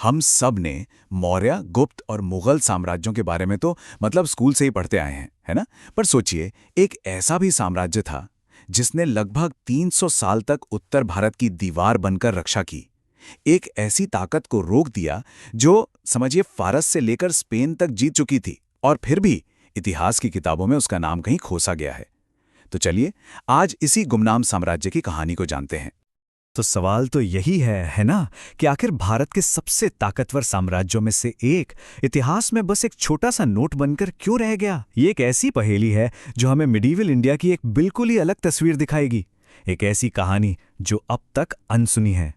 हम सब ने मौर्य, गुप्त और मुगल साम्राज्यों के बारे में तो मतलब स्कूल से ही पढ़ते आए हैं, है ना? पर सोचिए, एक ऐसा भी साम्राज्य था जिसने लगभग 300 साल तक उत्तर भारत की दीवार बनकर रक्षा की। एक ऐसी ताकत को रोक दिया जो समझिए फारस से लेकर स्पेन तक जीत चुकी थी, और फिर भी इतिहास की किताबों में उसका नाम कहीं खोसा गया है। तो चलिए, आज इसी गुमनाम साम्राज्य की कहानी को जानते हैं। तो सवाल तो यही है ना, कि आखिर भारत के सबसे ताकतवर साम्राज्यों में से एक इतिहास में बस एक छोटा सा नोट बनकर क्यों रह गया? ये एक ऐसी पहेली है जो हमें मिडीवल इंडिया की एक बिल्कुल ही अलग तस्वीर दिखाएगी। एक ऐसी कहानी जो अब तक अनसुनी है।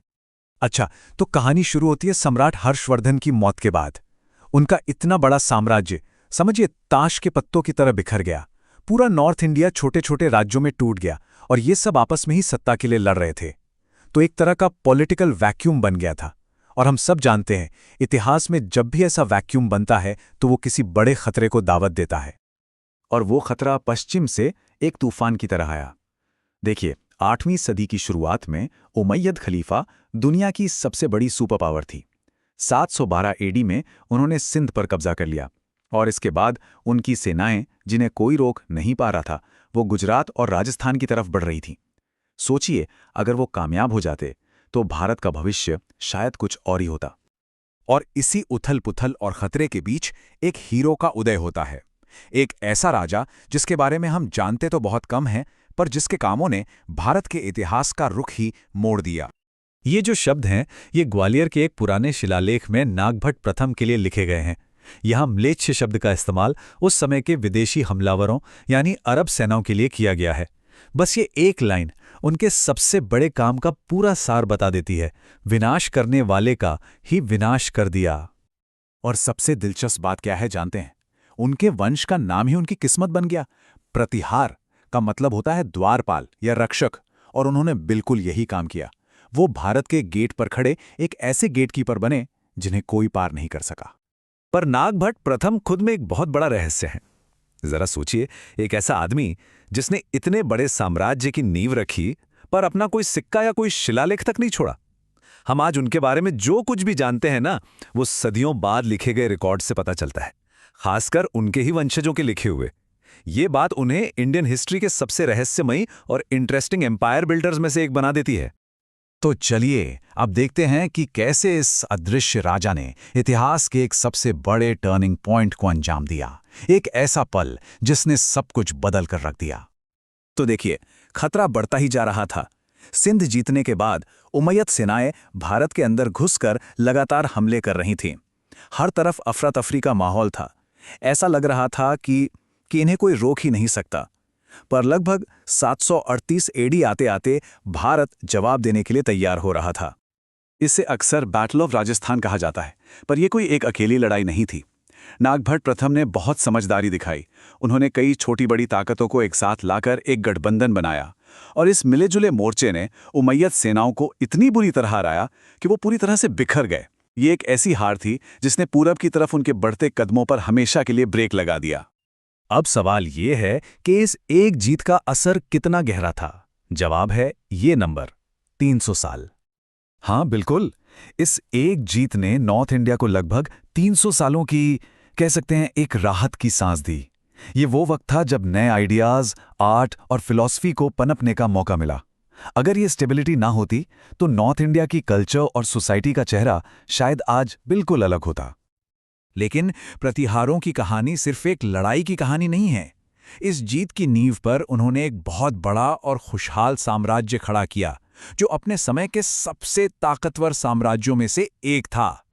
अच्छा, तो कहानी शुरू होती है सम्राट हर्षवर्धन की मौत के बाद। उनका इतना बड़ा साम्राज्य समझिए ताश के पत्तों की तरह बिखर गया। पूरा नॉर्थ इंडिया छोटे छोटे राज्यों में टूट गया और ये सब आपस में ही सत्ता के लिए लड़ रहे थे। तो एक तरह का पॉलिटिकल वैक्यूम बन गया था। और हम सब जानते हैं, इतिहास में जब भी ऐसा वैक्यूम बनता है तो वो किसी बड़े खतरे को दावत देता है। और वो खतरा पश्चिम से एक तूफान की तरह आया। देखिए, 8वीं सदी की शुरुआत में उमैयद खलीफा दुनिया की सबसे बड़ी सुपर पावर थी। 712 एडी में उन्होंने सिंध पर कब्जा कर लिया, और इसके बाद उनकी सेनाएं, जिन्हें कोई रोक नहीं पा रहा था, वो गुजरात और राजस्थान की तरफ बढ़ रही थीं। सोचिए, अगर वो कामयाब हो जाते तो भारत का भविष्य शायद कुछ और ही होता। और इसी उथल-पुथल और खतरे के बीच एक हीरो का उदय होता है। एक ऐसा राजा जिसके बारे में हम जानते तो बहुत कम हैं, पर जिसके कामों ने भारत के इतिहास का रुख ही मोड़ दिया। ये जो शब्द हैं, ये ग्वालियर के एक पुराने शिलालेख में नागभट्ट प्रथम के लिए लिखे गए हैं। यहाँ म्लेच्छ शब्द का इस्तेमाल उस समय के विदेशी हमलावरों यानी अरब सेनाओं के लिए किया गया है। बस ये एक लाइन उनके सबसे बड़े काम का पूरा सार बता देती है। विनाश करने वाले का ही विनाश कर दिया। और सबसे दिलचस्प बात क्या है जानते हैं? उनके वंश का नाम ही उनकी किस्मत बन गया। प्रतिहार का मतलब होता है द्वारपाल या रक्षक, और उन्होंने बिल्कुल यही काम किया। वो भारत के गेट पर खड़े एक ऐसे गेटकीपर बने जिन्हें कोई पार नहीं कर सका। पर नागभट्ट प्रथम खुद में एक बहुत बड़ा रहस्य है। जरा सोचिए, एक ऐसा आदमी जिसने इतने बड़े साम्राज्य की नींव रखी, पर अपना कोई सिक्का या कोई शिलालेख तक नहीं छोड़ा। हम आज उनके बारे में जो कुछ भी जानते हैं ना, वो सदियों बाद लिखे गए रिकॉर्ड से पता चलता है, खासकर उनके ही वंशजों के लिखे हुए। ये बात उन्हें इंडियन हिस्ट्री के सबसे रहस्यमयी और इंटरेस्टिंग एम्पायर बिल्डर्स में से एक बना देती है। तो चलिए अब देखते हैं कि कैसे इस अदृश्य राजा ने इतिहास के एक सबसे बड़े टर्निंग पॉइंट को अंजाम दिया। एक ऐसा पल जिसने सब कुछ बदल कर रख दिया। तो देखिए, खतरा बढ़ता ही जा रहा था। सिंध जीतने के बाद उमैयद सेनाएं भारत के अंदर घुसकर लगातार हमले कर रही थीं। हर तरफ अफरा तफरी का माहौल था। ऐसा लग रहा था कि इन्हें कोई रोक ही नहीं सकता। पर लगभग 738 एडी आते आते भारत जवाब देने के लिए तैयार हो रहा था। इसे अक्सर बैटल ऑफ राजस्थान कहा जाता है, पर यह कोई एक अकेली लड़ाई नहीं थी। नागभट्ट प्रथम ने बहुत समझदारी दिखाई। उन्होंने कई छोटी बड़ी ताकतों को एक साथ लाकर एक गठबंधन बनाया, और इस मिले जुले मोर्चे ने उमैयद सेनाओं को इतनी बुरी तरह हराया कि वो पूरी तरह से बिखर गए। ये एक ऐसी हार थी जिसने पूरब की तरफ उनके बढ़ते कदमों पर हमेशा के लिए ब्रेक लगा दिया। अब सवाल ये है कि इस एक जीत का असर कितना गहरा था? जवाब है ये नंबर, 300 साल। हाँ बिल्कुल, इस एक जीत ने नॉर्थ इंडिया को लगभग 300 सालों की, कह सकते हैं, एक राहत की सांस दी। ये वो वक्त था जब नए आइडियाज, आर्ट और फिलॉसफी को पनपने का मौका मिला। अगर ये स्टेबिलिटी ना होती तो नॉर्थ इंडिया की कल्चर और सोसाइटी का चेहरा शायद आज बिल्कुल अलग होता। लेकिन प्रतिहारों की कहानी सिर्फ एक लड़ाई की कहानी नहीं है। इस जीत की नींव पर उन्होंने एक बहुत बड़ा और खुशहाल साम्राज्य खड़ा किया, जो अपने समय के सबसे ताकतवर साम्राज्यों में से एक था।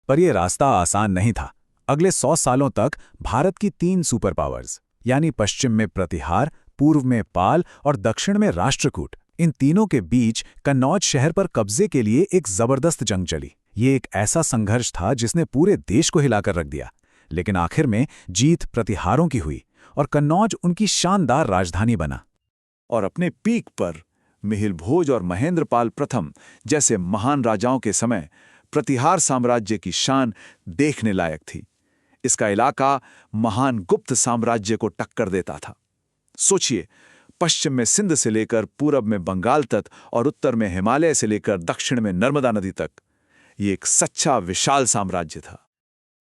पर यह रास्ता आसान नहीं था। अगले 100 सालों तक भारत की 3 सुपर पावर्स, यानी पश्चिम में प्रतिहार, पूर्व में पाल और दक्षिण में राष्ट्रकूट, इन तीनों के बीच कन्नौज शहर पर कब्जे के लिए एक जबरदस्त जंग चली। ये एक ऐसा संघर्ष था जिसने पूरे देश को हिलाकर रख दिया। लेकिन आखिर में जीत प्रतिहारों की हुई और कन्नौज उनकी शानदार राजधानी बना। और अपने पीक पर मिहिर भोज और महेंद्रपाल प्रथम जैसे महान राजाओं के समय प्रतिहार साम्राज्य की शान देखने लायक थी। इसका इलाका महान गुप्त साम्राज्य को टक्कर देता था। सोचिए, पश्चिम में सिंध से लेकर पूरब में बंगाल तक और उत्तर में हिमालय से लेकर दक्षिण में नर्मदा नदी तक, ये एक सच्चा विशाल साम्राज्य था।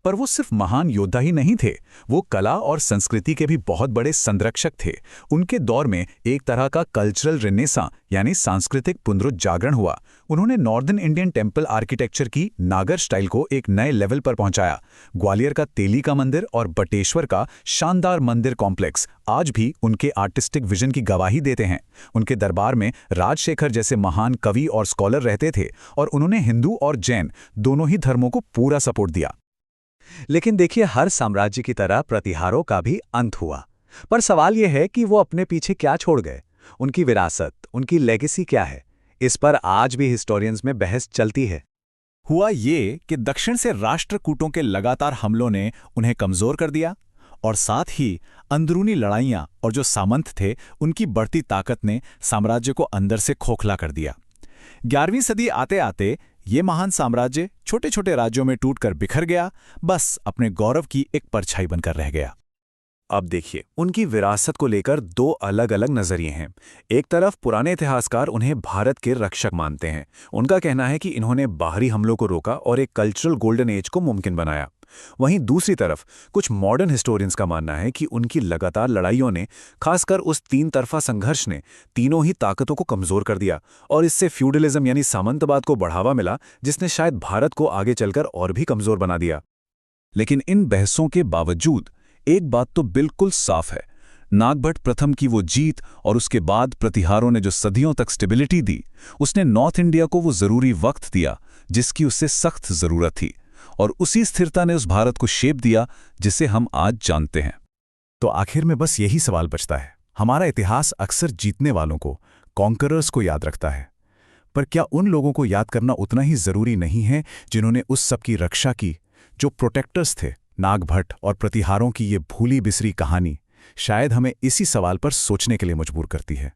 पर वो सिर्फ महान योद्धा ही नहीं थे, वो कला और संस्कृति के भी बहुत बड़े संरक्षक थे। उनके दौर में एक तरह का कल्चरल रिनेसां यानी सांस्कृतिक पुनरुज्जागरण हुआ। उन्होंने नॉर्दर्न इंडियन टेम्पल आर्किटेक्चर की नागर स्टाइल को एक नए लेवल पर पहुंचाया। ग्वालियर का तेली का मंदिर और बटेश्वर का शानदार मंदिर कॉम्प्लेक्स आज भी उनके आर्टिस्टिक विजन की गवाही देते हैं। उनके दरबार में राजशेखर जैसे महान कवि और स्कॉलर रहते थे और उन्होंने हिंदू और जैन दोनों ही धर्मों को पूरा सपोर्ट दिया। लेकिन देखिए, हर साम्राज्य की तरह प्रतिहारों का भी अंत हुआ। पर सवाल यह है कि वो अपने पीछे क्या छोड़ गए, उनकी विरासत, उनकी लेगेसी क्या है। इस पर आज भी हिस्टोरियंस में बहस चलती है। हुआ ये कि दक्षिण से राष्ट्रकूटों के लगातार हमलों ने उन्हें कमजोर कर दिया और साथ ही अंदरूनी लड़ाइयां और जो सामंत थे उनकी बढ़ती ताकत ने साम्राज्य को अंदर से खोखला कर दिया। 11वीं सदी आते आते ये महान साम्राज्य छोटे छोटे राज्यों में टूटकर बिखर गया, बस अपने गौरव की एक परछाई बनकर रह गया। अब देखिए, उनकी विरासत को लेकर दो अलग अलग नजरिए हैं। एक तरफ पुराने इतिहासकार उन्हें भारत के रक्षक मानते हैं। उनका कहना है कि इन्होंने बाहरी हमलों को रोका और एक कल्चरल गोल्डन एज को मुमकिन बनाया। वहीं दूसरी तरफ कुछ मॉडर्न हिस्टोरियंस का मानना है कि उनकी लगातार लड़ाइयों ने, खासकर उस तीन तरफा संघर्ष ने, तीनों ही ताकतों को कमजोर कर दिया और इससे फ्यूडलिज्म यानी सामंतवाद को बढ़ावा मिला, जिसने शायद भारत को आगे चलकर और भी कमजोर बना दिया। लेकिन इन बहसों के बावजूद एक बात तो बिल्कुल साफ है, नागभट्ट प्रथम की वो जीत और उसके बाद प्रतिहारों ने जो सदियों तक स्टेबिलिटी दी, उसने नॉर्थ इंडिया को वो जरूरी वक्त दिया जिसकी उससे सख्त जरूरत थी, और उसी स्थिरता ने उस भारत को शेप दिया जिसे हम आज जानते हैं। तो आखिर में बस यही सवाल बचता है, हमारा इतिहास अक्सर जीतने वालों को, कॉन्करर्स को याद रखता है, पर क्या उन लोगों को याद करना उतना ही जरूरी नहीं है जिन्होंने उस सब की रक्षा की, जो प्रोटेक्टर्स थे? नागभट्ट और प्रतिहारों की ये भूली बिसरी कहानी शायद हमें इसी सवाल पर सोचने के लिए मजबूर करती है।